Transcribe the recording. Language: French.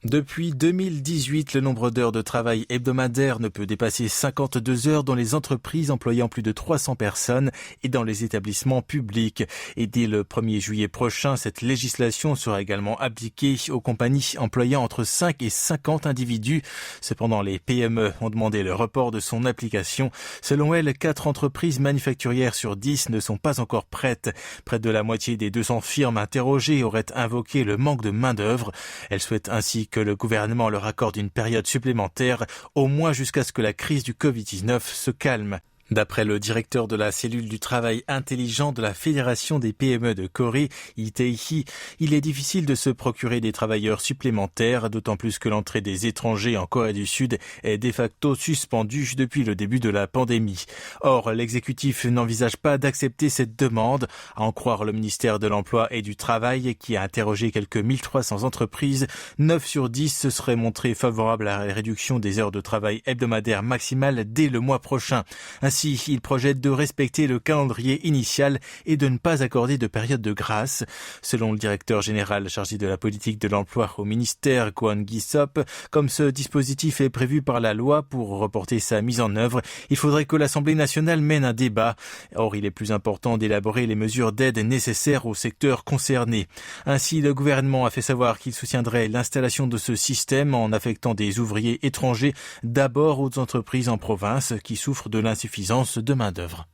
Depuis 2018, le nombre d'heures de travail hebdomadaire ne peut dépasser 52 heures dans les entreprises employant plus de 300 personnes et dans les établissements publics. Et dès le 1er juillet prochain, cette législation sera également appliquée aux compagnies employant entre 5 et 50 individus. Cependant, les PME ont demandé le report de son application. Selon elles, 4 entreprises manufacturières sur 10 ne sont pas encore prêtes. Près de la moitié des 200 firmes interrogées auraient invoqué le manque de main-d'œuvre. Elles souhaitent ainsi que le gouvernement leur accorde une période supplémentaire, au moins jusqu'à ce que la crise du Covid-19 se calme. D'après le directeur de la cellule du travail intelligent de la Fédération des PME de Corée, Lee Tae-hee, il est difficile de se procurer des travailleurs supplémentaires, d'autant plus que l'entrée des étrangers en Corée du Sud est de facto suspendue depuis le début de la pandémie. Or, l'exécutif n'envisage pas d'accepter cette demande, à en croire le ministère de l'Emploi et du Travail, qui a interrogé quelques 1300 entreprises. 9 sur 10 se seraient montrés favorables à la réduction des heures de travail hebdomadaires maximales dès le mois prochain. Ainsi, il projette de respecter le calendrier initial et de ne pas accorder de période de grâce. Selon le directeur général chargé de la politique de l'emploi au ministère, Kwon Gi-sop, comme ce dispositif est prévu par la loi pour reporter sa mise en œuvre, il faudrait que l'Assemblée nationale mène un débat. Or, il est plus important d'élaborer les mesures d'aide nécessaires au secteur concerné. Ainsi, le gouvernement a fait savoir qu'il soutiendrait l'installation de ce système en affectant des ouvriers étrangers d'abord aux entreprises en province qui souffrent de l'insuffisance de main-d'œuvre.